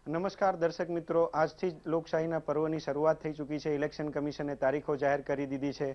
નમસ્કાર દર્શક મિત્રો, આજથી જ લોકશાહીના પર્વની શરૂઆત થઈ ચૂકી છે. ઇલેક્શન કમિશને તારીખો જાહેર કરી દીધી છે.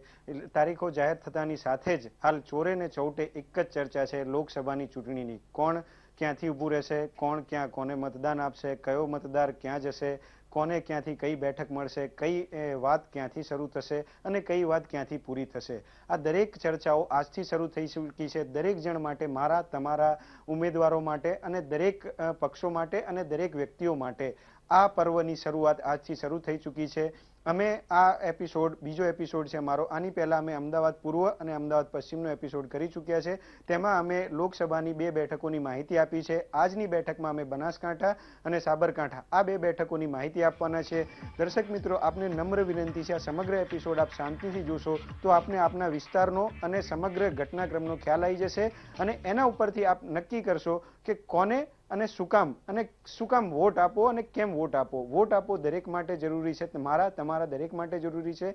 તારીખો જાહેર થતાની સાથે જ હાલ ચોરે ને ચૌટે એક જ ચર્ચા છે લોકસભાની ચૂંટણીની. કોણ ક્યાંથી ઊભું રહેશે, કોણ ક્યાં કોને મતદાન આપશે, કયો મતદાર ક્યાં જશે, કોને ક્યાંથી કઈ બેઠક મળશે, કઈ વાત ક્યાંથી શરૂ થશે અને કઈ વાત ક્યાંથી પૂરી થશે. આ દરેક ચર્ચાઓ આજથી શરૂ થઈ ચૂકી છે. દરેક જણ માટે, મારા તમારા ઉમેદવારો માટે અને દરેક પક્ષો માટે અને દરેક વ્યક્તિઓ માટે આ પર્વની શરૂઆત આજથી શરૂ થઈ ચૂકી છે. અમે આ એપિસોડ, બીજો એપિસોડ છે મારો. આની પહેલા અમે અમદાવાદ પૂર્વ અને અમદાવાદ પશ્ચિમનો એપિસોડ કરી ચૂક્યા છે. તેમાં અમે લોકસભાની 2 બેઠકોની માહિતી આપી છે. આજની બેઠકમાં અમે બનાસકાંઠા અને સાબરકાંઠા આ 2 બેઠકોની માહિતી આપવાના છે. દર્શક મિત્રો, આપને નમ્ર વિનંતી છે, આ સમગ્ર એપિસોડ આપ શાંતિથી જોશો તો આપને આપના વિસ્તારનો અને સમગ્ર ઘટનાક્રમનો ખ્યાલ આવી જશે અને એના ઉપરથી આપ નક્કી કરશો કે કોને અને શું કામ વોટ આપો અને કેમ વોટ આપો. વોટ આપો દરેક માટે જરૂરી છે, મારા તમારા દરેક માટે જરૂરી છે.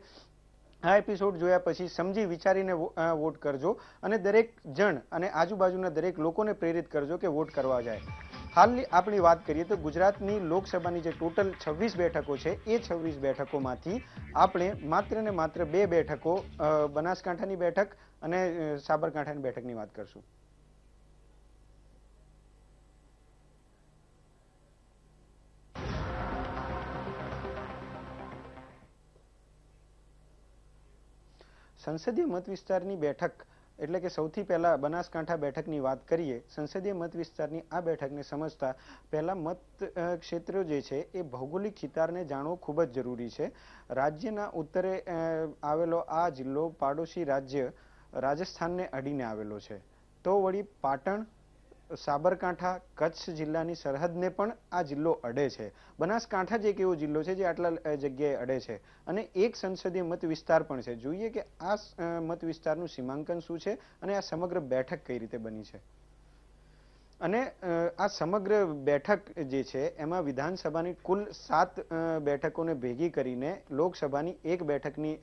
આ એપિસોડ જોયા પછી સમજી વિચારીને વોટ કરજો અને દરેક જણ અને આજુબાજુના દરેક લોકોને પ્રેરિત કરજો કે વોટ કરવા જાય. હાલની આપણી વાત કરીએ તો ગુજરાતની લોકસભાની જે ટોટલ 26 બેઠકો છે એ 26 બેઠકોમાંથી આપણે માત્ર ને માત્ર 2 બેઠકો, બનાસકાંઠાની બેઠક અને સાબરકાંઠાની બેઠકની વાત કરશું. સંસદીય મત વિસ્તારની બેઠક એટલે કે સૌથી પહેલા બનાસકાંઠા બેઠકની વાત કરીએ. સંસદીય મત વિસ્તારની આ બેઠકને સમજતા પહેલા મત ક્ષેત્રો જે છે એ ભૌગોલિક ચિતારને જાણવો ખૂબ જ જરૂરી છે. રાજ્યના ઉત્તરે આવેલો આ જિલ્લો પાડોશી રાજ્ય રાજસ્થાનને અડીને આવેલો છે. તો વળી પાટણ, સાબરકાંઠા, કચ્છ જિલ્લાની સરહદને પણ આ જિલ્લો અડે છે. બનાસકાંઠા જ એક એવો જિલ્લો છે જે આટલા જગ્યાએ અડે છે અને એક સંસદીય મત વિસ્તાર પણ છે. જોઈએ કે આ મત વિસ્તારનું સીમાંકન શું છે અને આ સમગ્ર બેઠક કઈ રીતે બની છે. અને આ સમગ્ર બેઠક જે છે એમાં વિધાનસભાની કુલ 7 બેઠકોને ભેગી કરીને લોકસભાની 1 બેઠકની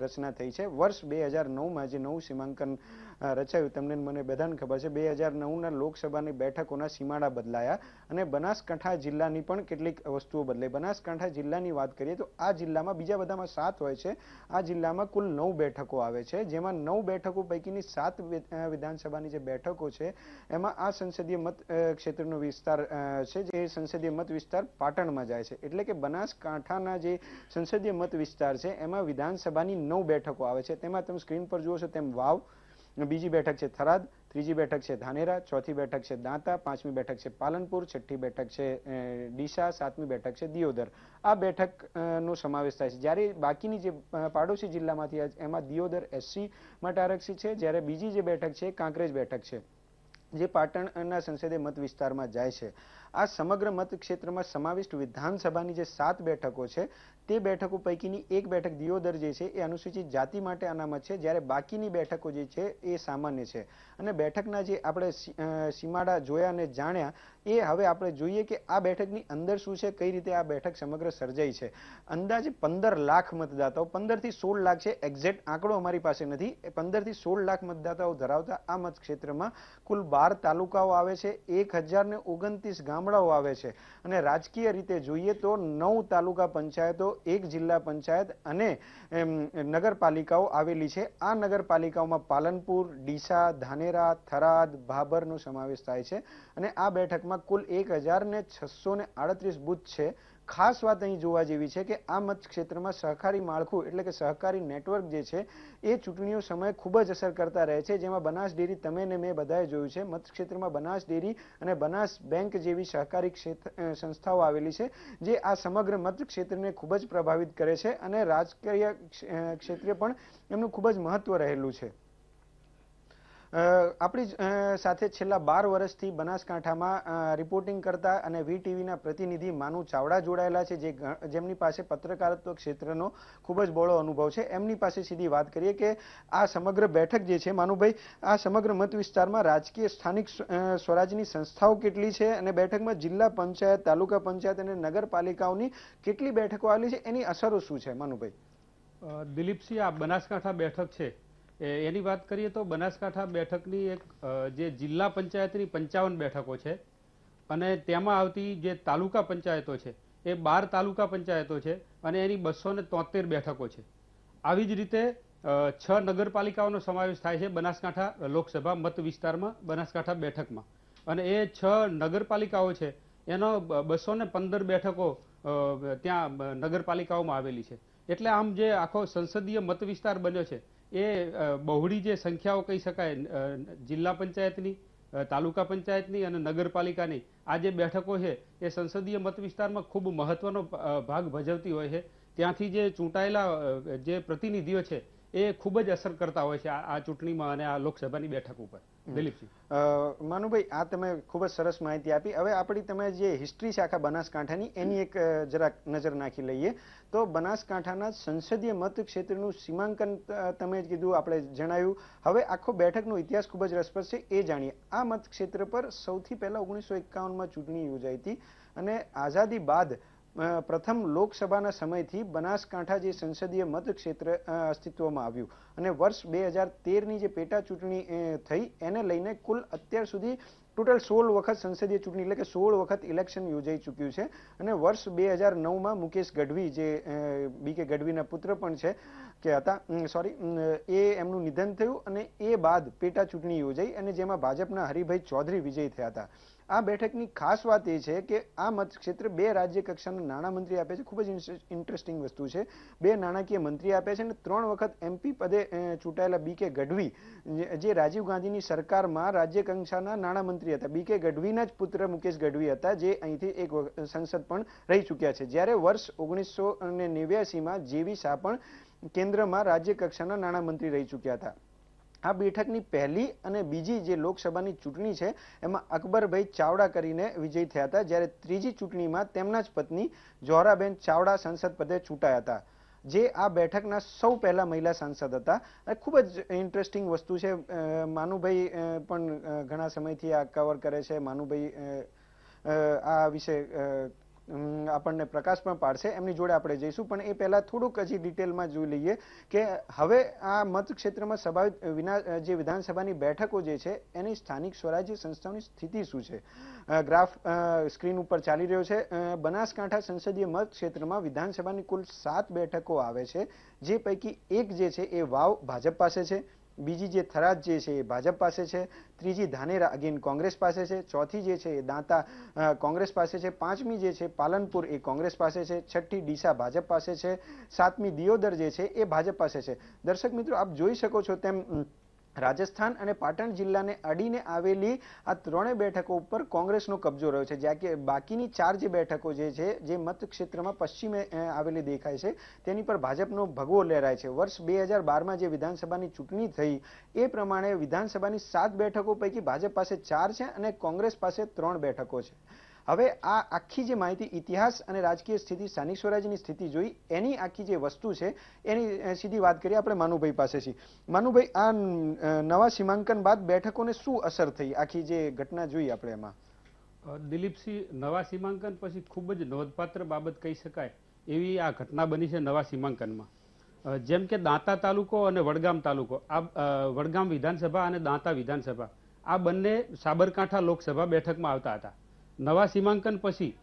રચના થઈ છે. વર્ષ 2009માં જે નવું સીમાંકન રચાયું, તમને મને બધાને ખબર છે, 2009ના લોકસભાની બેઠકોના સીમાડા બદલાયા અને બનાસકાંઠા જિલ્લાની પણ કેટલીક વસ્તુઓ બદલાઈ. બનાસકાંઠા જિલ્લાની વાત કરીએ તો આ જિલ્લામાં, બીજા બધામાં 7 હોય છે, આ જિલ્લામાં કુલ 9 બેઠકો આવે છે, જેમાં 9 બેઠકો પૈકીની 7 વિધાનસભાની જે બેઠકો છે એમાં આ સંસદીય મત ક્ષેત્રનો વિસ્તાર છે જે સંસદીય મત વિસ્તાર પાટણમાં જાય છે. એટલે કે બનાસકાંઠાના જે સંસદીય મત વિસ્તાર છે એમાં વિધાનસભાની 9 બેઠકો આવે છે. તેમાં તમે સ્ક્રીન પર જુઓ છો તેમ વાવ, બીજી બેઠક છે થરાદ, ત્રીજી બેઠક છે ધાનેરા, ચોથી બેઠક છે દાંતા, પાંચમી બેઠક છે પાલનપુર, છઠ્ઠી બેઠક છે ડીસા, સાતમી બેઠક છે દિયોદર. આ બેઠકનો સમાવેશ થાય છે. જ્યારે બાકીની જે પાડોશી જિલ્લામાંથી એમાં દિયોદર SC માટે આરક્ષિત છે, જ્યારે બીજી જે બેઠક છે કાંકરેજ બેઠક છે જે પાટણના સંસદીય મત વિસ્તારમાં જાય છે. આ સમગ્ર મત ક્ષેત્રમાં સમાવિષ્ટ વિધાનસભાની જે 7 બેઠકો છે તે બેઠકો પૈકીની 1 બેઠક દિયોદર જે છે એ અનુસૂચિત જાતિ માટે અનામત છે, જ્યારે બાકીની બેઠકો જે છે એ સામાન્ય છે. અને બેઠકના જે આપણે સીમાડા જોયા અને જાણ્યા એ હવે આપણે જોઈએ કે આ બેઠકની અંદર શું છે, કઈ રીતે આ બેઠક સમગ્ર સર્જાઈ છે. અંદાજે 15 લાખ મતદાતાઓ, 15 થી 16 લાખ છે, એક્ઝેક્ટ આંકડો અમારી પાસે નથી, 15 થી 16 લાખ મતદાતાઓ ધરાવતા આ મત ક્ષેત્રમાં કુલ 12 તાલુકાઓ આવે છે, 1029 ગામડાઓ આવે છે અને રાજકીય રીતે જોઈએ તો 9 તાલુકા પંચાયતો, 1 જિલ્લા પંચાયત અને નગરપાલિકાઓ આવેલી છે. આ નગરપાલિકાઓમાં પાલનપુર, ડીસા, ધાનેરા, થરાદ, ભાભરનો સમાવેશ થાય છે અને આ બેઠકમાં કુલ 1638 બૂથ છે. ખાસ વાત અહીં જોવા જેવી છે કે આ મત ક્ષેત્રમાં સહકારી માળખું એટલે કે સહકારી નેટવર્ક જે છે એ ચૂંટણીઓ સમયે ખૂબ જ અસર કરતા રહે છે, જેમાં બનાસ ડેરી, તમે ને મેં બધાએ જોયું છે, મત ક્ષેત્રમાં બનાસ ડેરી અને બનાસ બેંક જેવી સહકારી સંસ્થાઓ આવેલી છે જે આ સમગ્ર મત ક્ષેત્રને ખૂબ જ પ્રભાવિત કરે છે અને રાજકીય ક્ષેત્રે પણ એમનું ખૂબ જ મહત્વ રહેલું છે. આપણી સાથે છેલ્લા 12 વર્ષથી બનાસકાંઠામાં રિપોર્ટિંગ કરતા અને VTVના પ્રતિનિધિ માનુ ચાવડા જોડાયેલા છે, જેમની પાસે પત્રકારત્વ ક્ષેત્રનો ખૂબ જ બહોળો અનુભવ છે. એમની પાસે સીધી વાત કરીએ કે આ સમગ્ર બેઠક જે છે, માનુભાઈ, આ સમગ્ર મત વિસ્તારમાં રાજકીય સ્થાનિક સ્વરાજની સંસ્થાઓ કેટલી છે અને બેઠકમાં જિલ્લા પંચાયત, તાલુકા પંચાયત અને નગરપાલિકાઓની કેટલી બેઠકો આવેલી છે, એની અસરો શું છે, માનુભાઈ? દિલીપસિંહ, આ બનાસકાંઠા બેઠક છે એની વાત કરીએ તો બનાસકાંઠા બેઠકની એક જે જિલ્લા પંચાયતની 55 બેઠકો છે અને તેમાં આવતી જે તાલુકા પંચાયતો છે એ 12 તાલુકા પંચાયતો છે અને એની 273 બેઠકો છે. આવી જ રીતે 6 નગરપાલિકાઓનો સમાવેશ થાય છે બનાસકાંઠા લોકસભા મત વિસ્તારમાં, બનાસકાંઠા બેઠકમાં. અને એ 6 નગરપાલિકાઓ છે એનો 215 બેઠકો ત્યાં નગરપાલિકાઓમાં આવેલી છે. એટલે આમ જે આખો સંસદીય મત વિસ્તાર બન્યો છે એ બહોળી જે સંખ્યાઓ કહી શકાય જિલ્લા પંચાયતની, તાલુકા પંચાયતની અને નગરપાલિકાની આ જે બેઠકો છે એ સંસદીય મત વિસ્તારમાં ખૂબ મહત્વનો ભાગ ભજવતી હોય છે. ત્યાંથી જે ચૂંટાયેલા જે પ્રતિનિધિઓ છે એ ખૂબ જ અસર કરતા હોય છે આ ચૂંટણીમાં અને આ લોકસભાની બેઠક ઉપર. દિલીપસિંહ. માનુભાઈ, આ તમે ખૂબ જ સરસ માહિતી આપી. હવે આપણી તમે જે હિસ્ટ્રી છે આખા બનાસકાંઠાની એની એક જરાક નજર નાખી લઈએ. તો બનાસકાંઠાના સંસદીય મત ક્ષેત્રનું સીમાંકન તમે કીધું, આપણે જણાવ્યું. હવે આખો બેઠકનો ઇતિહાસ ખૂબ જ રસપ્રદ છે એ જાણીએ. આ મત ક્ષેત્ર પર સૌથી પહેલા 1951માં ચૂંટણી યોજાઈ હતી અને આઝાદી બાદ પ્રથમ લોકસભાના સમયથી બનાસકાંઠા જે સંસદીય મત ક્ષેત્ર અસ્તિત્વમાં આવ્યું અને વર્ષ 2013ની જે પેટા ચૂંટણી થઈ એને લઈને કુલ અત્યાર સુધી ટોટલ 16 વખત સંસદીય ચૂંટણી એટલે કે 16 વખત ઇલેક્શન યોજાઈ ચૂક્યું છે. અને વર્ષ 2009માં મુકેશ ગઢવી જે BK ગઢવીના પુત્ર પણ છે કે હતા એ એમનું નિધન થયું અને એ બાદ પેટા ચૂંટણી યોજાઈ અને જેમાં ભાજપના હરિભાઈ ચૌધરી વિજયી થયા હતા. આ બેઠકની ખાસ વાત એ છે કે આ મત ક્ષેત્ર 2 રાજ્ય કક્ષાના નાણામંત્રી આપે છે. ખૂબ જ ઇન્ટરેસ્ટિંગ વસ્તુ છે. 2 નાણાકીય મંત્રી આપે છે અને 3 વખત MP પદે ચૂંટાયેલા BK ગઢવી જે રાજીવ ગાંધીની સરકારમાં રાજ્ય કક્ષાના નાણામંત્રી હતા. BK ગઢવીના જ પુત્ર મુકેશ ગઢવી હતા જે અહીંથી એક સંસદ પણ રહી ચૂક્યા છે. જ્યારે વર્ષ 1989માં JV શાહ પણ કેન્દ્રમાં રાજ્ય કક્ષાના નાણામંત્રી રહી ચૂક્યા હતા. આ બેઠકની પહેલી અને બીજી જે લોકસભાની ચૂંટણી છે એમાં અકબરભાઈ ચાવડા કરીને વિજયી થયા હતા, જ્યારે ત્રીજી ચૂંટણીમાં તેમના જ પત્ની જોહરાબેન ચાવડા સંસદ પદે ચૂંટાયા હતા, જે આ બેઠકના સૌ પહેલા મહિલા સાંસદ હતા. ખૂબ જ ઇન્ટરેસ્ટિંગ વસ્તુ છે. માનુભાઈ પણ ઘણા સમયથી આ કવર કરે છે. માનુભાઈ આ વિશે આપણને પ્રકાશ પણ પાડશે. એમની જોડે આપણે જઈશું, પણ એ પહેલા થોડુંક હજી ડિટેલમાં જોઈ લઈએ કે હવે આ મત ક્ષેત્રમાં સંભવિત જે વિધાનસભાની બેઠકો જે છે એની સ્થાનિક સ્વરાજ્ય સંસ્થાઓની સ્થિતિ શું છે. ગ્રાફ સ્ક્રીન ઉપર ચાલી રહ્યો છે. બનાસકાંઠા સંસદીય મત ક્ષેત્રમાં વિધાનસભાની કુલ 7 બેઠકો આવે છે, જે પૈકી એક જે છે એ વાવ ભાજપ પાસે છે, બીજી જે થરાદ જે છે એ ભાજપ પાસે છે, ત્રીજી ધાનેરા અગેન કોંગ્રેસ પાસે છે, ચોથી જે છે એ દાંતા કોંગ્રેસ પાસે છે, પાંચમી જે છે પાલનપુર એ કોંગ્રેસ પાસે છે, છઠ્ઠી ડીસા ભાજપ પાસે છે, સાતમી દિયોદર જે છે એ ભાજપ પાસે છે. દર્શક મિત્રો, આપ જોઈ શકો છો તેમ રાજસ્થાન અને પાટણ જિલ્લાને અડીને આવેલી આ 3 બેઠકો ઉપર કોંગ્રેસનો કબજો રહ્યો છે, જ્યાં કે બાકીની 4 જે બેઠકો જે છે જે મત ક્ષેત્રમાં પશ્ચિમે આવેલી દેખાય છે તેની પર ભાજપનો ભગવો લહેરાય છે. વર્ષ 2012માં જે વિધાનસભાની ચૂંટણી થઈ એ પ્રમાણે વિધાનસભાની 7 બેઠકો પૈકી ભાજપ પાસે 4 છે અને કોંગ્રેસ પાસે 3 બેઠકો છે. હવે આ આખી જે માહિતી ઇતિહાસ અને રાજકીય સ્થિતિ, સ્થાનિક સ્વરાજ્યની સ્થિતિ જોઈ, એની આખી જે વસ્તુ છે એની સીધી વાત કરીએ આપણે માનુભાઈ પાસેથી. માનુભાઈ, આ નવા સીમાંકન બાદ બેઠકોને શું અસર થઈ, આખી જે ઘટના જોઈ આપણે એમાં? દિલીપસિંહ, નવા સીમાંકન પછી ખૂબ જ નોંધપાત્ર બાબત કહી શકાય એવી આ ઘટના બની છે નવા સીમાંકનમાં. જેમ કે દાંતા તાલુકો અને વડગામ તાલુકો, આ વડગામ વિધાનસભા અને દાંતા વિધાનસભા આ બંને સાબરકાંઠા લોકસભા બેઠકમાં આવતા હતા. નવા સીમાંકન પછી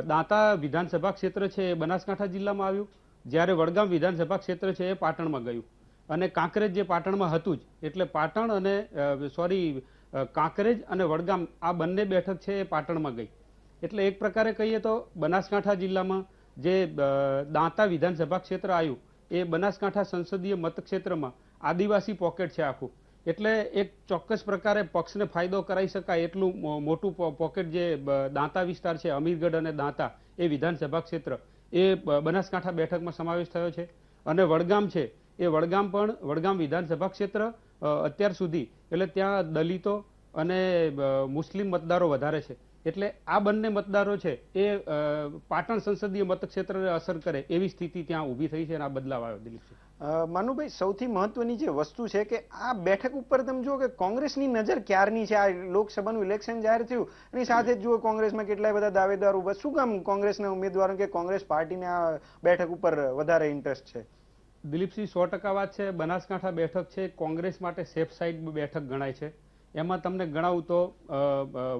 દાંતા વિધાનસભા ક્ષેત્ર છે એ બનાસકાંઠા જિલ્લામાં આવ્યું, જ્યારે વડગામ વિધાનસભા ક્ષેત્ર છે એ પાટણમાં ગયું અને કાંકરેજ જે પાટણમાં હતું જ, એટલે પાટણ અને કાંકરેજ અને વડગામ આ બંને બેઠક છે એ પાટણમાં ગઈ. એટલે એક પ્રકારે કહીએ તો બનાસકાંઠા જિલ્લામાં જે દાંતા વિધાનસભા ક્ષેત્ર આવ્યું એ બનાસકાંઠા સંસદીય મતક્ષેત્રમાં આદિવાસી પોકેટ છે આખું. એટલે એક ચોક્કસ પ્રકારે પક્ષને ફાયદો કરાવી શકાય એટલું મોટું પોકેટ જે દાંતા વિસ્તાર છે, અમીરગઢ અને દાંતા એ વિધાનસભા ક્ષેત્ર એ બનાસકાંઠા બેઠકમાં સમાવેશ થયો છે. અને વડગામ છે એ વડગામ વિધાનસભા ક્ષેત્ર અત્યાર સુધી એટલે ત્યાં દલિતો અને મુસ્લિમ મતદારો વધારે છે, એટલે આ બંને મતદારો છે એ પાટણ સંસદીય મતક્ષેત્રને અસર કરે એવી સ્થિતિ ત્યાં ઊભી થઈ છે અને આ બદલાવ આવ્યો. દિલીપસિંહ, માનુભાઈ, સૌથી મહત્વની જે વસ્તુ છે કે આ બેઠક ઉપર તમે જુઓ કે કોંગ્રેસની નજર ક્યારની છે. આ લોકસભાનું ઇલેક્શન જાહેર થયું એની સાથે જ જુઓ કોંગ્રેસમાં કેટલાય બધા દાવેદારો ઉભા. શું કામ કોંગ્રેસના ઉમેદવારો કે કોંગ્રેસ પાર્ટીને આ બેઠક ઉપર વધારે ઇન્ટરેસ્ટ છે? દિલીપસિંહ, 100% વાત છે. બનાસકાંઠા બેઠક છે કોંગ્રેસ માટે સેફ સાઇડ બેઠક ગણાય છે. એમાં તમને ગણાવું તો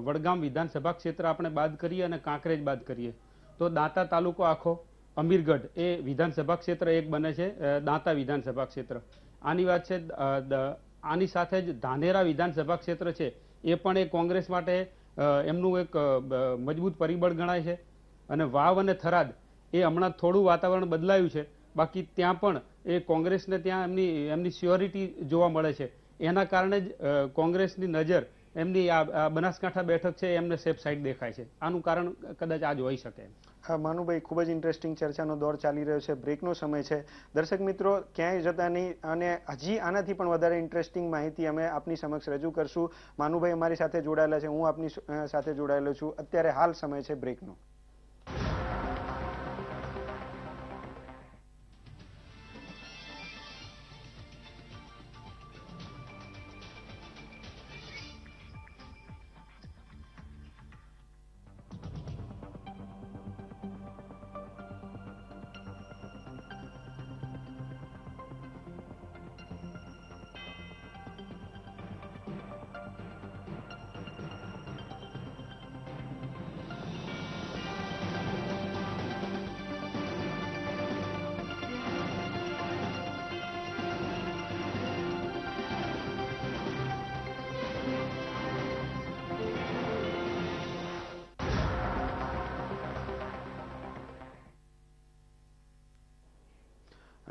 વડગામ વિધાનસભા ક્ષેત્ર આપણે બાદ કરીએ અને કાંકરેજ બાદ કરીએ તો દાંતા તાલુકો આખો, અમીરગઢ એ વિધાનસભા ક્ષેત્ર એક બને છે, દાંતા વિધાનસભા ક્ષેત્ર. આની વાત છે. આની સાથે જ ધાનેરા વિધાનસભા ક્ષેત્ર છે એ પણ એ કોંગ્રેસ માટે એમનું એક મજબૂત પરિબળ ગણાય છે. અને વાવ અને થરાદ એ હમણાં થોડું વાતાવરણ બદલાયું છે, બાકી ત્યાં પણ એ કોંગ્રેસને ત્યાં એમની સ્યોરિટી જોવા મળે છે. એના કારણે જ કોંગ્રેસની નજર એમની આ બનાસકાંઠા બેઠક છે એમને સેફ સાઈડ દેખાય છે. આનું કારણ કદાચ આ જ હોઈ શકે. હા માનુભાઈ, ખૂબ જ ઇન્ટરેસ્ટિંગ ચર્ચાનો દોર ચાલી રહ્યો છે. બ્રેકનો સમય છે. દર્શક મિત્રો ક્યાંય જતા નહીં અને હજી આનાથી પણ વધારે ઇન્ટરેસ્ટિંગ માહિતી અમે આપની સમક્ષ રજૂ કરશું. માનુભાઈ અમારી સાથે જોડાયેલા છે, હું આપની સાથે જોડાયેલો છું. અત્યારે હાલ સમય છે બ્રેકનો.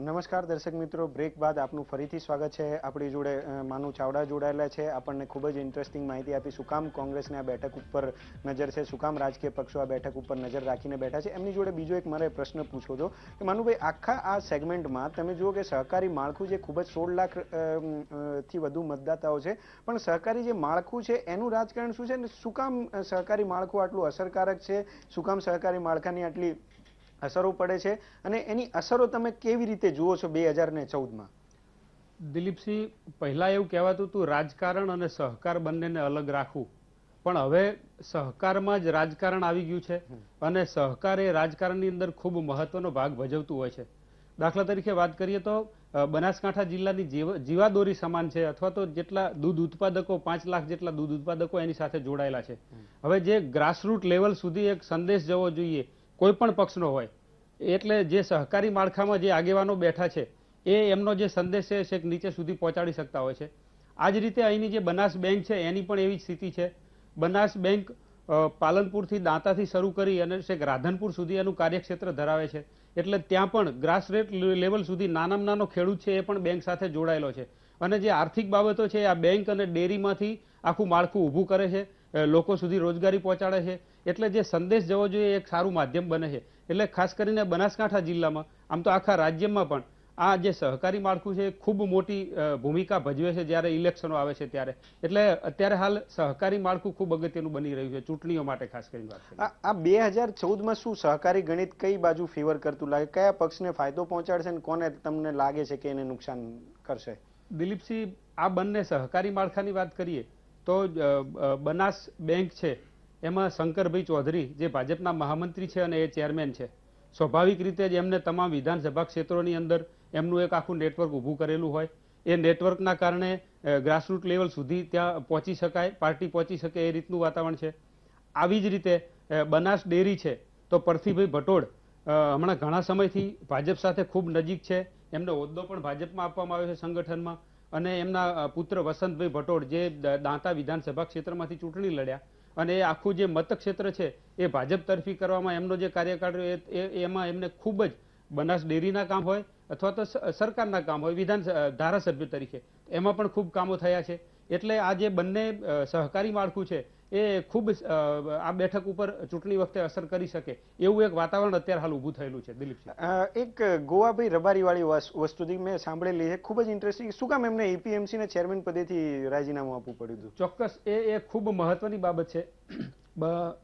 નમસ્કાર દર્શક મિત્રો, બ્રેક બાદ આપનું ફરીથી સ્વાગત છે. આપણી જોડે માનુ ચાવડા જોડાયેલા છે. આપણને ખૂબ જ ઇન્ટરેસ્ટિંગ માહિતી આપી શું કામ કોંગ્રેસને આ બેઠક ઉપર નજર છે, શું કામ રાજકીય પક્ષો આ બેઠક ઉપર નજર રાખીને બેઠા છે. એમની જોડે બીજો એક મારે પ્રશ્ન પૂછવો હતો કે માનુભાઈ, આખા આ સેગમેન્ટમાં તમે જુઓ કે સહકારી માળખું જે ખૂબ જ 16 લાખ થી વધુ મતદાતાઓ છે, પણ સહકારી જે માળખું છે એનું રાજકારણ શું છે અને શું કામ સહકારી માળખું આટલું અસરકારક છે, શું કામ સહકારી માળખાની આટલી અસરો પડે છે અને એની અસરો તમે કેવી રીતે જુઓ છો 2014માં? દિલીપસિંહ, પહેલા એવું કહેવાતું હતું રાજકારણ અને સહકાર બંનેને અલગ રાખવું, પણ હવે સહકારમાં જ રાજકારણ આવી ગયું છે અને સહકાર એ રાજકારણની અંદર ખૂબ મહત્વનો ભાગ ભજવતું હોય છે. દાખલા તરીકે વાત કરીએ તો બનાસકાંઠા જિલ્લાની જીવાદોરી સમાન છે, અથવા તો જેટલા દૂધ ઉત્પાદકો 5 લાખ જેટલા દૂધ ઉત્પાદકો એની સાથે જોડાયેલા છે. હવે જે ગ્રાસરૂટ લેવલ સુધી એક સંદેશ જવો જોઈએ કોઈ પણ પક્ષનો હોય, એટલે જે સહકારી માળખામાં જે આગેવાનો બેઠા છે એ એમનો જે સંદેશ છે છેક નીચે સુધી પહોંચાડી શકતા હોય છે. આ જ રીતે અહીંની જે બનાસ બેંક છે એની પણ એવી સ્થિતિ છે. બનાસ બેંક પાલનપુરથી દાંતાથી શરૂ કરી અને છેક રાધનપુર સુધી એનું કાર્યક્ષેત્ર ધરાવે છે, એટલે ત્યાં પણ ગ્રાસરૂટ લેવલ સુધી નાનામાં નાનો ખેડૂત છે એ પણ બેંક સાથે જોડાયેલો છે. અને જે આર્થિક બાબતો છે આ બેંક અને ડેરીમાંથી આખું માળખું ઊભું કરે છે, લોકો સુધી રોજગારી પહોંચાડે છે. એટલે જે સંદેશ જવો જોઈએ એક સારું માધ્યમ બને છે. એટલે ખાસ કરીને બનાસકાંઠા જિલ્લામાં, આમ તો આખા રાજ્યમાં પણ આ જે સહકારી માળખું છે ખૂબ મોટી ભૂમિકા ભજવે છે જ્યારે ઇલેક્શનો આવે છે ત્યારે. એટલે અત્યારે હાલ સહકારી માળખું ખૂબ અગત્યનું બની રહ્યું છે ચૂંટણીઓ માટે ખાસ કરીને વાત કરીએ. આ 2014માં શું સહકારી ગણિત કઈ બાજુ ફેવર કરતું લાગે, કયા પક્ષને ફાયદો પહોંચાડશે અને કોને તમને લાગે છે કે એને નુકસાન કરશે? દિલીપસિંહ, આ બંને સહકારી માળખાની વાત કરીએ તો બનાસ બેંક છે એમાં શંકરભાઈ ચૌધરી જે ભાજપના મહામંત્રી છે અને એ ચેરમેન છે. સ્વાભાવિક રીતે જ એમને તમામ વિધાનસભા ક્ષેત્રોની અંદર એમનું એક આખું નેટવર્ક ઊભું કરેલું હોય. એ નેટવર્કના કારણે ગ્રાસરૂટ લેવલ સુધી ત્યાં પહોંચી શકાય, પાર્ટી પહોંચી શકે એ રીતનું વાતાવરણ છે. આવી જ રીતે બનાસ ડેરી છે તો પરથીભાઈ ભટોડ હમણાં ઘણા સમયથી ભાજપ સાથે ખૂબ નજીક છે. એમને હોદ્દો પણ ભાજપમાં આપવામાં આવ્યો છે સંગઠનમાં. અને એમના પુત્ર વસંતભાઈ ભટોડ જે દાંતા વિધાનસભા ક્ષેત્રમાંથી ચૂંટણી લડ્યા અને એ આખું જે મતક્ષેત્ર છે એ ભાજપ તરફી કરવામાં એમનો જે કાર્યકાળ એમાં એમને ખૂબ જ બનાસ ડેરીના કામ હોય અથવા તો સરકારના કામ હોય, ધારાસભ્ય તરીકે એમાં પણ ખૂબ કામો થયા છે. એટલે આ જે બંને સહકારી માળખું છે એ ખૂબ આ બેઠક ઉપર ચૂંટણી વખતે અસર કરી શકે એવું એક વાતાવરણ અત્યારે હાલ ઊભું થયેલું છે. દિલીપસિંહ, એક ગોવાભાઈ રબારી વાળી વસ્તુથી મેં સાંભળેલી છે, ખૂબ જ ઇન્ટરેસ્ટિંગ. શું કામ એમને એપીએમસી ના ચેરમેન પદેથી રાજીનામું આપવું પડ્યું હતું? ચોક્કસ એ ખૂબ મહત્વની બાબત છે.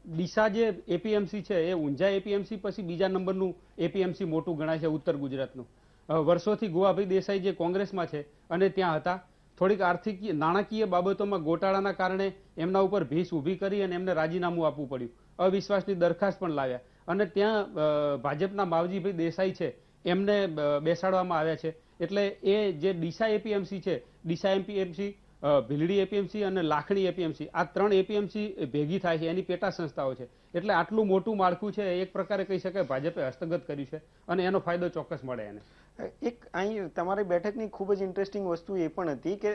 ડીસા જે એપીએમસી છે એ ઊંઝા એપીએમસી પછી બીજા નંબરનું એપીએમસી મોટું ગણાય છે ઉત્તર ગુજરાતનું. વર્ષોથી ગોવાભાઈ દેસાઈ જે કોંગ્રેસમાં છે અને ત્યાં હતા, થોડીક આર્થિક નાણાકીય બાબતોમાં ગોટાળાના કારણે એમના ઉપર ભીષ ઊભી કરી અને એમને રાજીનામું આપવું પડ્યું. અવિશ્વાસની દરખાસ્ત પણ લાવ્યા અને ત્યાં ભાજપના માવજીભાઈ દેસાઈ છે એમને બેસાડવામાં આવ્યા છે. એટલે એ જે ડીસા એપીએમસી છે, ડીસા એપીએમસી ભીલડી એપીએમસી અને લાખણી એપીએમસી આ 3 એપીએમસી ભેગી થાય છે, એની પેટા સંસ્થાઓ છે. એટલે આટલું મોટું માળખું છે, એક પ્રકારે કહી શકાય ભાજપે હસ્તગત કર્યું છે અને એનો ફાયદો ચોક્કસ મળે એને. એક અહીં તમારી બેઠકની ખૂબ જ ઇન્ટરેસ્ટિંગ વસ્તુ એ પણ હતી કે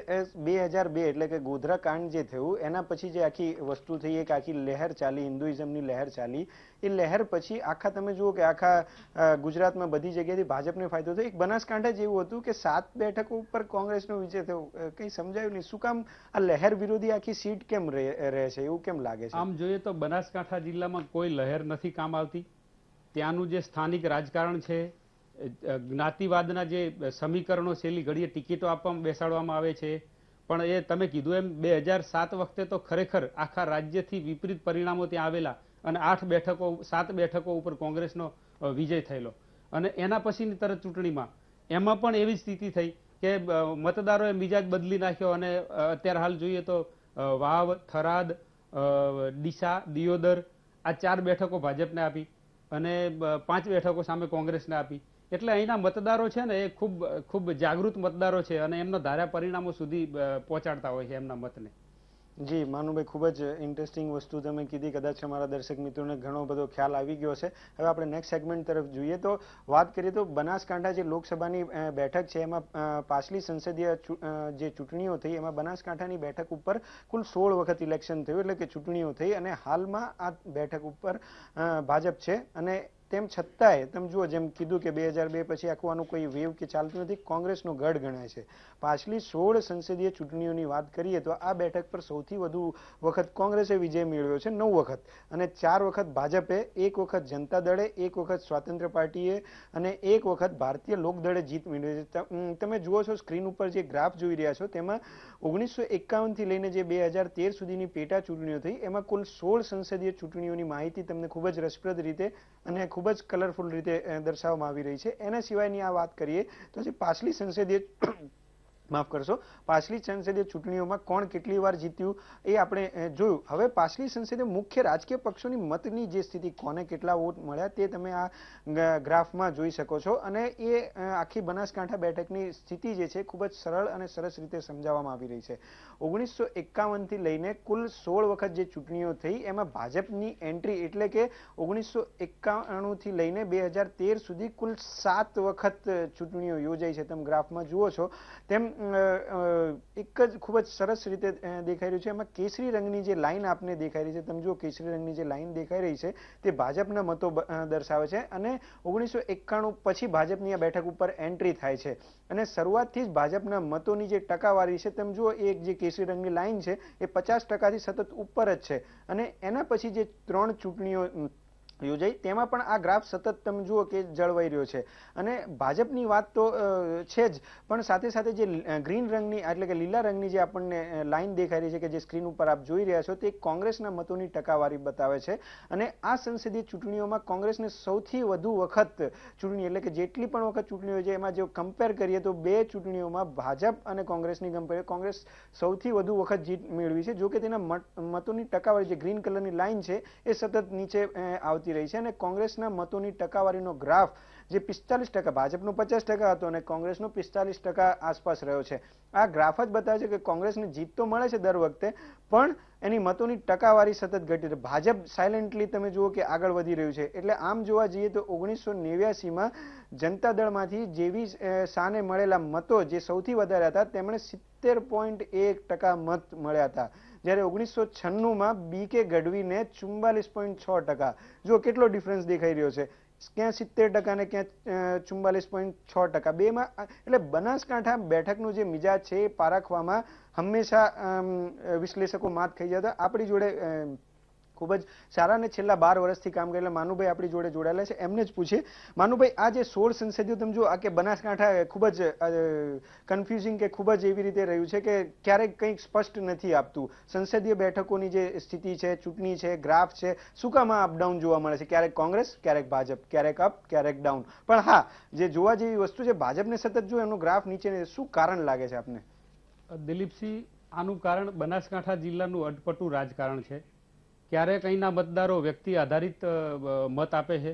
2002 એટલે કે ગોધરા કાંડ જે થયું એના પછી જે આખી વસ્તુ થઈ, એક આખી લહેર ચાલી, હિન્દુઇઝમની લહેર ચાલી. એ લહેર પછી આખા તમે જુઓ કે આખા ગુજરાતમાં બધી જગ્યાએથી ભાજપને ફાયદો થયો. એક બનાસકાંઠા જેવું હતું કે 7 બેઠકો ઉપર કોંગ્રેસનો વિજય થયો. કંઈ સમજાયું નહીં, શું કામ આ લહેર વિરોધી આખી સીટ કેમ રહે છે, એવું કેમ લાગે છે? આમ જોઈએ તો બનાસકાંઠા જિલ્લામાં કોઈ લહેર નથી કામ આવતી. ત્યાંનું જે સ્થાનિક રાજકારણ છે, જ્ઞાતિવાદના જે સમીકરણો છેલ્લી ઘડીએ ટિકિટો આપવામાં બેસાડવામાં આવે છે, પણ એ તમે કીધું એમ 2007 વખતે તો ખરેખર આખા રાજ્યથી વિપરીત પરિણામો ત્યાં આવેલા અને 7 બેઠકો ઉપર કોંગ્રેસનો વિજય થયેલો. અને એના પછીની તરત ચૂંટણીમાં એમાં પણ એવી સ્થિતિ થઈ કે મતદારોએ મિજાજ બદલી નાખ્યો અને અત્યારે હાલ જોઈએ તો વાવ, થરાદ, ડીસા, દિયોદર આ 4 બેઠકો ભાજપને આપી અને 5 બેઠકો સામે કોંગ્રેસને આપી. એટલે અહીંના મતદારો છે ને એ ખૂબ જાગૃત મતદારો છે અને એમના ધાર્યા પરિણામો સુધી પહોંચાડતા હોય છે એમના મતને. જી માનુભાઈ, ખૂબ જ ઇન્ટરેસ્ટિંગ વસ્તુ તમે કીધી. કદાચ અમારા દર્શક મિત્રોને ઘણો બધો ખ્યાલ આવી ગયો છે. હવે આપણે નેક્સ્ટ સેગમેન્ટ તરફ જોઈએ તો વાત કરીએ તો બનાસકાંઠા જે લોકસભાની બેઠક છે એમાં પાછલી સંસદીય જે ચૂંટણીઓ થઈ એમાં બનાસકાંઠાની બેઠક ઉપર કુલ 16 વખત ઇલેક્શન થયું, એટલે કે ચૂંટણીઓ થઈ, અને હાલમાં આ બેઠક ઉપર ભાજપ છે. અને તેમ છતાંય તમે જુઓ, જેમ કીધું કે 2002 પછી આખું આનું કોઈ વેવ કે ચાલતું નથી, કોંગ્રેસનો ગઢ ગણાય છે. પાછલી 16 સંસદીય ચૂંટણીઓની વાત કરીએ તો આ બેઠક પર સૌથી વધુ વખત કોંગ્રેસે વિજય મેળવ્યો છે, 9 વખત, અને 4 વખત ભાજપે, 1 વખત જનતા દળે, 1 વખત સ્વાતંત્ર્ય પાર્ટીએ અને 1 વખત ભારતીય લોકદળે જીત મેળવી છે. તમે જુઓ છો સ્ક્રીન ઉપર જે ગ્રાફ જોઈ રહ્યા છો તેમાં 1951 થી લઈને જે 2013 સુધીની પેટા ચૂંટણીઓ થઈ એમાં કુલ 16 સંસદીય ચૂંટણીઓની માહિતી તમને ખૂબ જ રસપ્રદ રીતે અને ખૂબ જ કલરફુલ રીતે દર્શાવવામાં આવી રહી છે. એના સિવાયની આ વાત કરીએ તો જે પાછલી સંસદીય માફ કરશો, પાછલી સંસદીય ચૂંટણીઓમાં કોણ કેટલી વાર જીત્યું એ આપણે જોયું. હવે પાછલી સંસદીય મુખ્ય રાજકીય પક્ષોની મતની જે સ્થિતિ, કોને કેટલા વોટ મળ્યા તે તમે આ ગ્રાફમાં જોઈ શકો છો. અને એ આખી બનાસકાંઠા બેઠકની સ્થિતિ જે છે ખૂબ જ સરળ અને સરસ રીતે સમજાવવામાં આવી રહી છે. 1951 થી લઈને કુલ 16 વખત જે ચૂંટણીઓ થઈ એમાં ભાજપની એન્ટ્રી, એટલે કે 1991 થી લઈને 2013 સુધી કુલ 7 વખત ચૂંટણીઓ યોજાઈ છે. તમે ગ્રાફમાં જુઓ છો તેમ એક જ ખૂબ જ સરસ રીતે દેખાઈ રહ્યું છે. એમાં કેસરી રંગની જે લાઈન આપને દેખાઈ રહી છે, તમે જુઓ કેસરી રંગની જે લાઈન દેખાઈ રહી છે તે ભાજપના મતો દર્શાવે છે. અને 1991 પછી ભાજપની આ બેઠક ઉપર એન્ટ્રી થાય છે અને શરૂઆતથી જ ભાજપના મતોની જે ટકાવારી છે તમે જુઓ, એક જે કેસરી રંગની લાઈન છે એ 50% થી સતત ઉપર જ છે. અને એના પછી જે 3 ચૂંટણીઓ યોજાઈ તેમાં પણ આ ગ્રાફ સતત તમે જુઓ કે જળવાઈ રહ્યો છે. અને ભાજપની વાત તો છે જ, પણ સાથે સાથે જે ગ્રીન રંગની એટલે કે લીલા રંગની જે આપણને લાઈન દેખાઈ રહી છે કે જે સ્ક્રીન ઉપર આપ જોઈ રહ્યા છો તે કોંગ્રેસના મતોની ટકાવારી બતાવે છે. અને આ સંસદીય ચૂંટણીઓમાં કોંગ્રેસને સૌથી વધુ વખત ચૂંટણી, એટલે કે જેટલી પણ વખત ચૂંટણીઓ છે એમાં જો કમ્પેર કરીએ તો 2 ચૂંટણીઓમાં ભાજપ અને કોંગ્રેસની કમ્પેર કોંગ્રેસ સૌથી વધુ વખત જીત મેળવી છે. જો કે તેના મતોની ટકાવારી જે ગ્રીન કલરની લાઈન છે એ સતત નીચે આવતી રહી છે. અને કોંગ્રેસના મતોની ટકાવારીનો ગ્રાફ જે 45%, ભાજપનો 50% હતો અને કોંગ્રેસનો 45% આસપાસ રહ્યો છે. આ ગ્રાફ જ બતાવે છે કે કોંગ્રેસને જીત તો મળે છે દર વખતે, પણ એની મતોની ટકાવારી સતત ઘટી છે. ભાજપ સાયલેન્ટલી તમે જુઓ કે આગળ વધી રહ્યું છે. એટલે આમ જોવા જઈએ તો 1989માં જનતા દળમાંથી જેવી શાહને મળેલા મતો જે સૌથી વધારે હતા તેમણે 70.1% મત મળ્યા હતા, જ્યારે 1996માં BK ગઢવીને 44.6%. જો કેટલો ડિફરન્સ દેખાઈ રહ્યો છે, ક્યાં 70% ને ક્યાં 44.6%. બેમાં એટલે બનાસકાંઠા બેઠકનું જે મિજાજ છે એ પારખવામાં હંમેશા વિશ્લેષકો માત ખાઈ જતા. આપણી જોડે ખૂબ જ સારા અને છેલ્લા 12 વર્ષથી કામ કરેલા માનુભાઈ આપણી જોડે જોડાયેલા છે, એમને જ પૂછીએ. માનુભાઈ, આ જે 16 સંસદીયો તમે જુઓ આ કે બનાસકાંઠા ખૂબ જ કન્ફ્યુઝિંગ કે ખૂબ જ એવી રીતે રહ્યું છે કે ક્યારેક કંઈક સ્પષ્ટ નથી આપતું. સંસદીય બેઠકોની જે સ્થિતિ છે, ચૂંટણી છે, ગ્રાફ છે, શું કામ આ અપડાઉન જોવા મળે છે? ક્યારેક કોંગ્રેસ, ક્યારેક ભાજપ, ક્યારેક અપ, ક્યારેક ડાઉન. પણ હા, જે જોવા જેવી વસ્તુ છે, ભાજપને સતત જો એનો ગ્રાફ નીચે, શું કારણ લાગે છે આપને? દિલીપસિંહ, આનું કારણ બનાસકાંઠા જિલ્લાનું અટપટું રાજકારણ છે. ક્યારેક અહીંના મતદારો વ્યક્તિ આધારિત મત આપે છે,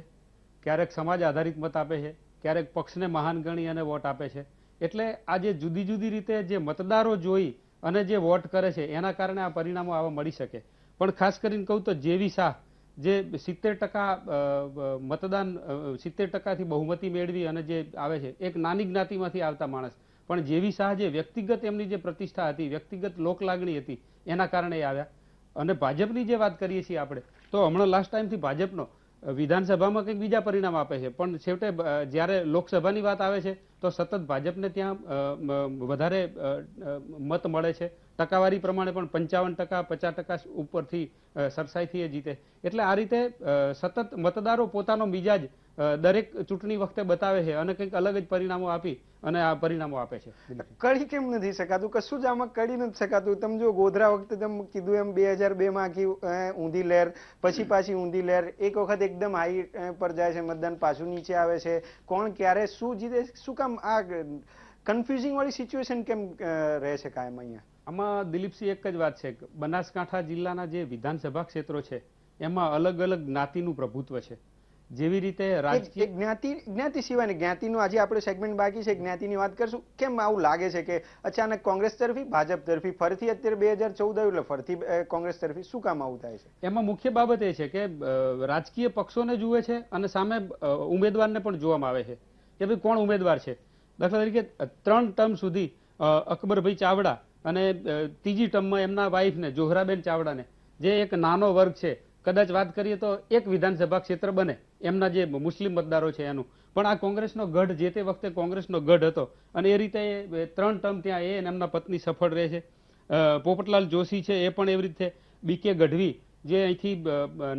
ક્યારેક સમાજ આધારિત મત આપે છે, ક્યારેક પક્ષને મહાન ગણી અને વોટ આપે છે. એટલે આ જે જુદી જુદી રીતે જે મતદારો જોઈ અને જે વોટ કરે છે એના કારણે આ પરિણામો આવા મળી શકે. પણ ખાસ કરીને કહું તો જેવી શાહ જે 70% મતદાન 70%થી બહુમતી મેળવી અને જે આવે છે એક નાની જ્ઞાતિમાંથી આવતા માણસ, પણ જેવી શાહ જે વ્યક્તિગત એમની જે પ્રતિષ્ઠા હતી, વ્યક્તિગત લોકલાગણી હતી, એના કારણે એ આવ્યા. અને ભાજપની જે વાત કરીએ છીએ આપણે, તો હમણાં લાસ્ટ ટાઈમથી ભાજપનો વિધાનસભામાં કંઈક બીજા પરિણામ આપે છે, પણ છેવટે જ્યારે લોકસભાની વાત આવે છે તો સતત ભાજપને ત્યાં વધારે મત મળે છે. ટકાવારી પ્રમાણે પણ 55%, 50% ઉપરથી સરસાઈથી એ જીતે. એટલે આ રીતે સતત મતદારો પોતાનો મિજાજ દરેક ચૂંટણી વખતે બતાવે છે અને કંઈક અલગ જ પરિણામો આપી અને આ પરિણામો આપે છે. કડી કેમ નથી શકાતું? કશું જ આમાં કડી નથી શકાતું. તમે જો ગોધરા વખતે તમે કીધું એમ 2002 માં આખી ઊંધી લહેર, પછી પાછી ઊંધી લહેર, એક વખત એકદમ હાઈ પર જાય છે મતદાન, પાછું નીચે આવે છે. કોણ ક્યારે શું જીતે, શું કામ આ કન્ફ્યુઝિંગ વાળી સિચ્યુએશન કેમ રહે છે કાયમ અહીંયા? આમાં દિલીપસિંહ એક જ વાત છે, બનાસકાંઠા જિલ્લાના જે વિધાનસભા ક્ષેત્રો છે એમાં અલગ અલગ જ્ઞાતિનું પ્રભુત્વ છે. જેવી રીતે રાજકીય જ્ઞાતિ સિવાય જ્ઞાતિનું આજે આપણે સેગમેન્ટ બાકી છે, જ્ઞાતિની વાત કરશું. કેમ આવું લાગે છે કે અચાનક કોંગ્રેસ તરફી, ભાજપ તરફી, ફરીથી અત્યારે 2014 આવ્યું એટલે ફરીથી કોંગ્રેસ તરફી? શું કામ આવું થાય છે? એમાં મુખ્ય બાબત એ છે કે રાજકીય પક્ષોને જુએ છે અને સામે ઉમેદવારને પણ જોવામાં આવે છે કે ભાઈ કોણ ઉમેદવાર છે. દાખલા તરીકે 3 ટર્મ સુધી અકબરભાઈ ચાવડા અને ત્રીજી ટર્મમાં એમના વાઇફને જોહરાબેન ચાવડાને, જે એક નાનો વર્ગ છે, કદાચ વાત કરીએ તો એક વિધાનસભા ક્ષેત્ર બને એમના જે મુસ્લિમ મતદારો છે એનું, પણ આ કોંગ્રેસનો ગઢ, જે તે વખતે કોંગ્રેસનો ગઢ હતો અને એ રીતે 3 ટર્મ ત્યાં એ અને એમના પત્ની સફળ રહે છે. પોપટલાલ જોશી છે એ પણ એવી રીતે, બીકે ગઢવી જે અહીંથી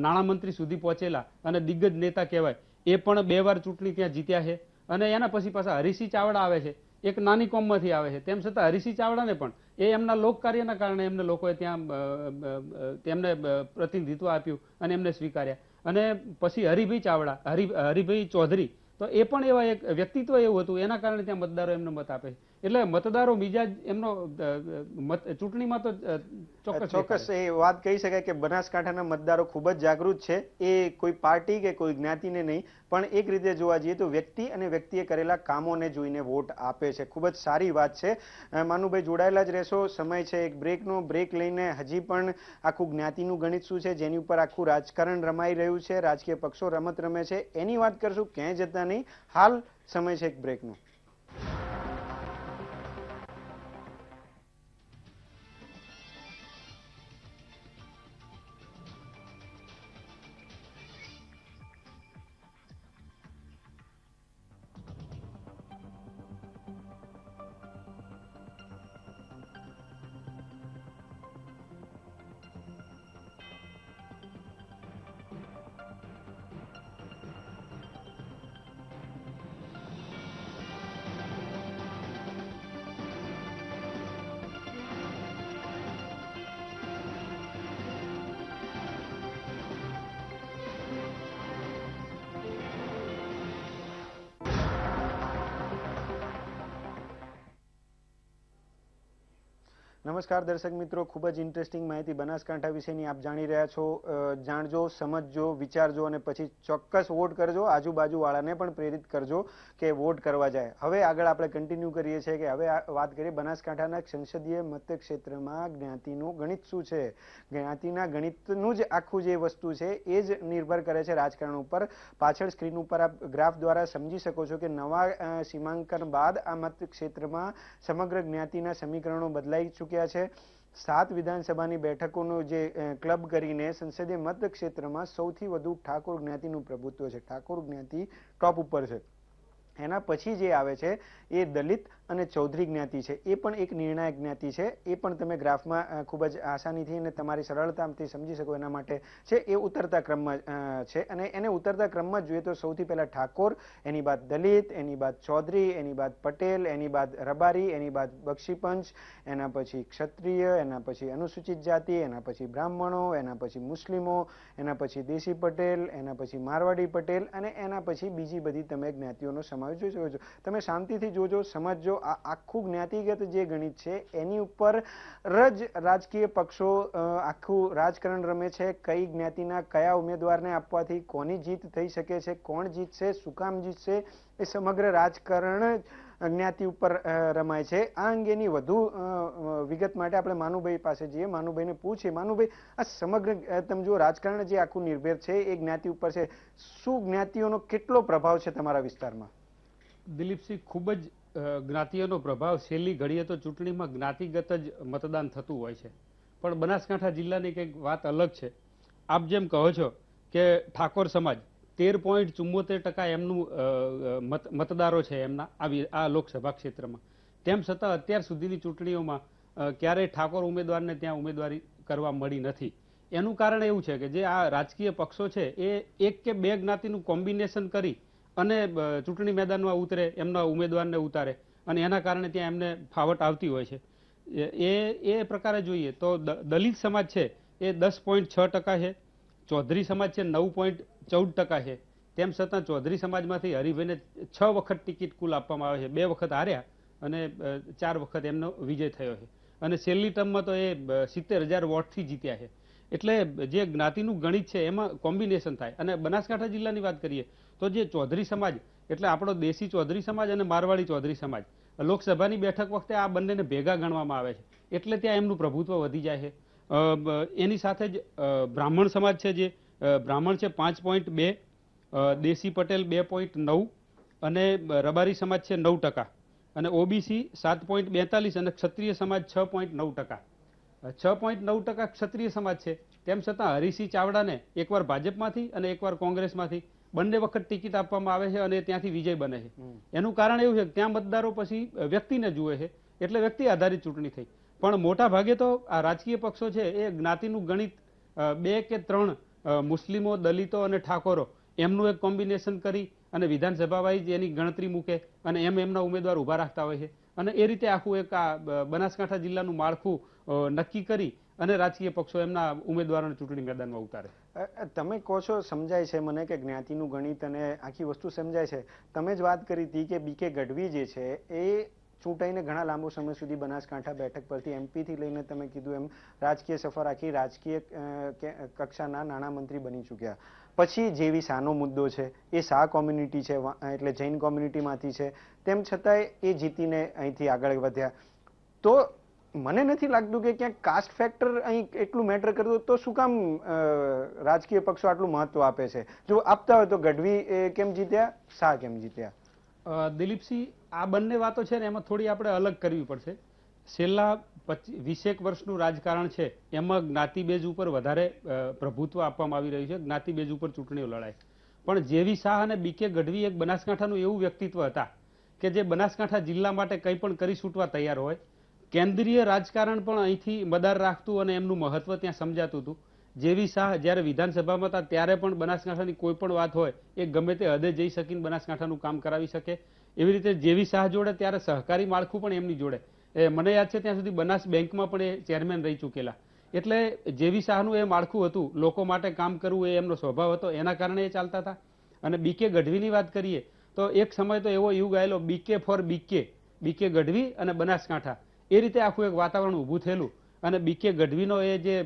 નાણામંત્રી સુધી પહોંચેલા અને દિગ્ગજ નેતા કહેવાય, એ પણ 2 વાર ચૂંટણી ત્યાં જીત્યા છે. અને એના પછી પાછા હરીસિંહ ચાવડા આવે છે, એક નાની કોમમાંથી આવે છે, તેમ છતાં હરીસિંહ ચાવડાને પણ એ એમના લોક કાર્યના કારણે એમને લોકોએ ત્યાં તેમને પ્રતિનિધિત્વ આપ્યું અને એમને સ્વીકાર્યા. અને પછી હરિભાઈ ચાવડા, હરિભાઈ ચૌધરી, તો એ પણ એવા એક વ્યક્તિત્વ એવું હતું, એના કારણે ત્યાં મતદારો એમને મત આપે છે. એટલે મતદારો મિજાજ એમનો ચૂંટણીમાં તો ચોક્કસ એ વાત કહી શકાય કે બનાસકાંઠાના મતદારો ખૂબ જ જાગૃત છે. એ કોઈ પાર્ટી કે કોઈ જ્ઞાતિને નહીં, પણ એક રીતે જોવા જઈએ તો વ્યક્તિ અને વ્યક્તિએ કરેલા કામોને જોઈને વોટ આપે છે. ખૂબ જ સારી વાત છે. માનુભાઈ જોડાયેલા જ રહેશો. સમય છે એક બ્રેકનો. બ્રેક લઈને હજી પણ આખું જ્ઞાતિનું ગણિત શું છે, જેની ઉપર આખું રાજકારણ રમાઈ રહ્યું છે, રાજકીય પક્ષો રમત રમે છે, એની વાત કરશું. ક્યાંય જતા નહીં. હાલ સમય છે એક બ્રેકનો. નમસ્કાર દર્શક મિત્રો, ખૂબ જ ઇન્ટરેસ્ટિંગ માહિતી બનાસકાંઠા વિશેની આપ જાણી રહ્યા છો. જાણજો, સમજજો, વિચારજો અને પછી ચોક્કસ વોટ કરજો. આજુબાજુવાળાને પણ પ્રેરિત કરજો કે વોટ કરવા જાય. હવે આગળ આપણે કન્ટિન્યુ કરીએ છીએ કે હવે વાત કરીએ બનાસકાંઠાના સંસદીય મતક્ષેત્રમાં જ્ઞાતિનું ગણિત શું છે. જ્ઞાતિના ગણિતનું જ આખું જે વસ્તુ છે એ જ નિર્ભર કરે છે રાજકારણ ઉપર. પાછળ સ્ક્રીન ઉપર આપ ગ્રાફ દ્વારા સમજી શકો છો કે નવા સીમાંકન બાદ આ મતક્ષેત્રમાં સમગ્ર જ્ઞાતિના સમીકરણો બદલાઈ ચૂક્યા છે. 7 વિધાનસભાની બેઠકોનો જે ક્લબ કરીને સંસદીય મતક્ષેત્રમાં સૌથી વધુ ઠાકોર જ્ઞાતિનું પ્રભુત્વ છે. ઠાકોર જ્ઞાતિ ટોપ ઉપર છે. એના પછી જે આવે છે એ દલિત અને ચૌધરી જ્ઞાતિ છે. એ પણ એક નિર્ણાયક જ્ઞાતિ છે. એ પણ તમે ગ્રાફમાં ખૂબ જ આસાનીથી અને તમારી સરળતાથી સમજી શકો એના માટે છે. એ ઉતરતા ક્રમમાં છે અને એને ઉતરતા ક્રમમાં જોઈએ તો સૌથી પહેલા ઠાકોર, એની બાદ દલિત, એની બાદ ચૌધરી, એની બાદ પટેલ, એની બાદ રબારી, એની બાદ બક્ષીપંચ, એના પછી ક્ષત્રિય, એના પછી અનુસૂચિત જાતિ, એના પછી બ્રાહ્મણો, એના પછી મુસ્લિમો, એના પછી દેશી પટેલ, એના પછી મારવાડી પટેલ અને એના પછી બીજી બધી તમે જ્ઞાતિઓનો સમાવેશ જોઈ શકો છો. તમે શાંતિથી જોજો, સમજજો. આ આખું જ્ઞાતિગત જે ગણિત છે એની ઉપર જ રાજકીય પક્ષો આખું રાજકારણ રમે છે. કઈ જ્ઞાતિના કયા ઉમેદવારને આપવાથી કોની જીત થઈ શકે છે, કોણ જીતશે, શું કામ જીતશે, એ સમગ્ર રાજકારણ જ્ઞાતિ ઉપર રમાય છે. આ અંગેની વધુ વિગત માટે આપણે માનુભાઈ પાસે જઈએ, માનુભાઈને પૂછીએ. માનુભાઈ, આ સમગ્ર તમે જુઓ રાજકારણ જે આખું નિર્ભર છે એ જ્ઞાતિ ઉપર છે. શું જ્ઞાતિઓનો કેટલો પ્રભાવ છે તમારા વિસ્તારમાં? દિલીપસિંહ, ખૂબ જ જ્ઞાતિઓનો પ્રભાવ છેલ્લી ઘડીએ તો ચૂંટણીમાં જ્ઞાતિગત જ મતદાન થતું હોય છે. પણ બનાસકાંઠા જિલ્લાની કંઈક વાત અલગ છે. આપ જેમ કહો છો કે ઠાકોર સમાજ 13.74% એમનું મતદારો છે એમના આ લોકસભા ક્ષેત્રમાં. તેમ છતાં અત્યાર સુધીની ચૂંટણીઓમાં ક્યારેય ઠાકોર ઉમેદવારને ત્યાં ઉમેદવારી કરવા મળી નથી. એનું કારણ એવું છે કે જે આ રાજકીય પક્ષો છે એ એક કે બે જ્ઞાતિનું કોમ્બિનેશન કરી અને ચૂંટણી મેદાનમાં ઉતરે, એમના ઉમેદવારને ઉતારે અને એના કારણે ત્યાં એમને ફાવટ આવતી હોય છે. એ પ્રકારે જોઈએ તો દલિત સમાજ છે એ 10.6% છે, ચૌધરી સમાજ છે 9.14% છે. તેમ છતાં ચૌધરી સમાજમાંથી હરિભાઈને 6 વખત ટિકિટ કુલ આપવામાં આવે છે. 2 વખત હાર્યા અને 4 વખત એમનો વિજય થયો છે અને છેલ્લી ટર્મમાં તો એ 70,000 વોટથી જીત્યા છે. એટલે જે જ્ઞાતિનું ગણિત છે એમાં કોમ્બિનેશન થાય. અને બનાસકાંઠા જિલ્લાની વાત કરીએ તો જે ચૌધરી સમાજ એટલે આપણો દેશી ચૌધરી સમાજ અને મારવાડી ચૌધરી સમાજ, લોકસભાની બેઠક વખતે આ બંનેને ભેગા ગણવામાં આવે છે એટલે ત્યાં એમનું પ્રભુત્વ વધી જાય છે. એની સાથે જ બ્રાહ્મણ સમાજ છે, જે બ્રાહ્મણ છે 5.2, દેશી પટેલ 2.9 અને રબારી સમાજ છે 9% અને ઓબીસી 7.42 અને ક્ષત્રિય સમાજ 6.9%. 6.9% ક્ષત્રિય સમાજ છે. તેમ છતાં હરીસિંહ ચાવડાને એકવાર ભાજપમાંથી અને એકવાર કોંગ્રેસમાંથી બંને વખત ટિકિટ આપવામાં આવે છે અને ત્યાંથી વિજય બને છે. એનું કારણ એવું છે કે ત્યાં મતદારો પછી વ્યક્તિને જુએ છે એટલે વ્યક્તિ આધારિત ચૂંટણી થઈ. પણ મોટા ભાગે તો આ રાજકીય પક્ષો છે એ જ્ઞાતિનું ગણિત 2 કે 3 મુસ્લિમો, દલિતો અને ઠાકોરો એમનું એક કોમ્બિનેશન કરી અને વિધાનસભા વાઇઝ એની ગણતરી મૂકે અને એમના ઉમેદવાર ઊભા રાખતા હોય છે અને એ રીતે આખું એક આ બનાસકાંઠા જિલ્લાનું માળખું નક્કી કરી અને રાજકીય પક્ષો એમના ઉમેદવારોને ચૂંટણી મેદાનમાં ઉતારે. તમે કહો છો સમજાય છે મને કે જ્ઞાતિનું ગણિત અને આખી વસ્તુ સમજાય છે. તમે જ વાત કરી હતી કે બીકે ગઢવી જે છે એ ચૂંટાઈને ઘણા લાંબો સમય સુધી બનાસકાંઠા બેઠક પરથી એમપીથી લઈને તમે કીધું એમ રાજકીય સફર આખી રાજકીય કક્ષાના નાણામંત્રી બની ચૂક્યા. પછી જેવી શાહનો મુદ્દો છે એ શાહ કોમ્યુનિટી છે એટલે જૈન કોમ્યુનિટીમાંથી છે, તેમ છતાંય એ જીતીને અહીંથી આગળ વધ્યા. તો મને નથી લાગતું કે ક્યાંક કાસ્ટ ફેક્ટર અહીં એટલું મેટર કરતું, તો શું કામ રાજકીય પક્ષો આટલું મહત્વ આપે છે? જો આપતા હોય તો ગઢવી કેમ જીત્યા, શાહ કેમ જીત્યા? દિલીપસિંહ, આ બંને વાતો છે ને એમાં થોડી આપણે અલગ કરવી પડશે. છેલ્લા 20 વર્ષનું રાજકારણ છે એમાં જ્ઞાતિ બેઝ ઉપર વધારે પ્રભુત્વ આપવામાં આવી રહ્યું છે, જ્ઞાતિ બેઝ ઉપર ચૂંટણીઓ લડાય. પણ જેવી શાહ અને બીકે ગઢવી એક બનાસકાંઠાનું એવું વ્યક્તિત્વ હતા કે જે બનાસકાંઠા જિલ્લા માટે કંઈ પણ કરી છૂટવા તૈયાર હોય. કેન્દ્રીય રાજકારણ પણ અહીંથી મદાર રાખતું અને એમનું મહત્વ ત્યાં સમજાતું હતું. જેવી શાહ જ્યારે વિધાનસભામાં હતા ત્યારે પણ બનાસકાંઠાની કોઈ પણ વાત હોય એ ગમે તે હદે જઈ શકીને બનાસકાંઠાનું કામ કરાવી શકે. એવી રીતે જેવી શાહ જોડે ત્યારે સહકારી માળખું પણ એમની જોડે. મને યાદ છે ત્યાં સુધી બનાસ બેંકમાં પણ એ ચેરમેન રહી ચૂકેલા. એટલે જેવી શાહનું એ માળખું હતું, લોકો માટે કામ કરવું એ એમનો સ્વભાવ હતો, એના કારણે એ ચાલતા હતા. અને બીકે ગઢવીની વાત કરીએ તો એક સમય તો એવો યુગ આવેલો બીકે ફોર બીકે ગઢવી અને બનાસકાંઠા, એ રીતે આખું એક વાતાવરણ ઊભું થયેલું. અને બીકે ગઢવીનો એ જે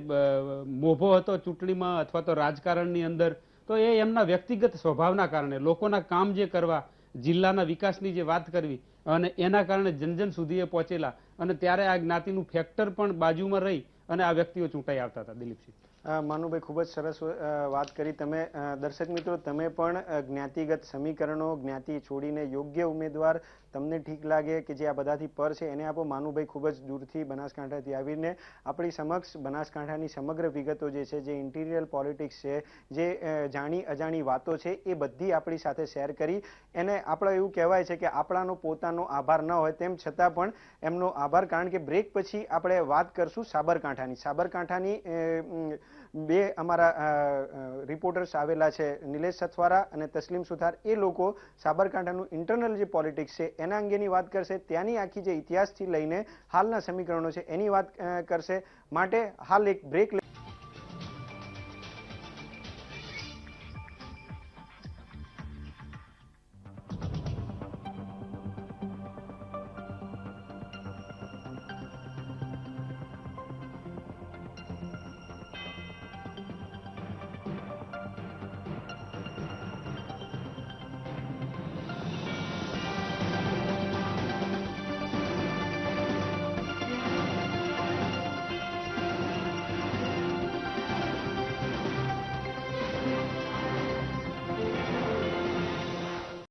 મોભો હતો ચૂંટણીમાં અથવા તો રાજકારણની અંદર, તો એ એમના વ્યક્તિગત સ્વભાવના કારણે લોકોના કામ જે કરવા, જિલ્લાના વિકાસની જે વાત કરવી અને એના કારણે જન સુધી એ પહોંચેલા અને ત્યારે આ જ્ઞાતિનું ફેક્ટર પણ બાજુમાં રહી અને આ વ્યક્તિઓ ચૂંટાઈ આવતા હતા. દિલીપસિંહ, માનુભાઈ, ખૂબ જ સરસ વાત કરી તમે. દર્શક મિત્રો, તમે પણ જ્ઞાતિગત સમીકરણો, જ્ઞાતિ છોડીને યોગ્ય ઉમેદવાર તમને ઠીક લાગે કે જે આ બધાથી પર છે એને આપો. માનુભાઈ ખૂબ જ દૂરથી બનાસકાંઠાથી આવીને આપણી સમક્ષ બનાસકાંઠાની સમગ્ર વિગતો જે છે, જે ઇન્ટિરિયર પોલિટિક્સ છે, જે જાણી અજાણી વાતો છે એ બધી આપણી સાથે શેર કરી. એને આપણે એવું કહેવાય છે કે આપણાનો પોતાનો આભાર ન હોય, તેમ છતાં પણ એમનો આભાર. કારણ કે બ્રેક પછી આપણે વાત કરશું સાબરકાંઠાની. બે અમારા રિપોર્ટર્સ આવેલા છે, નિલેશ સથવારા અને તસ્લીમ સુથાર. એ લોકો સાબરકાંઠાનું ઇન્ટરનલ જે પોલિટિક્સ છે એના અંગેની વાત કરશે, ત્યાંની આખી જે ઇતિહાસથી લઈને હાલના સમીકરણો છે એની વાત કરશે. માટે હાલ એક બ્રેક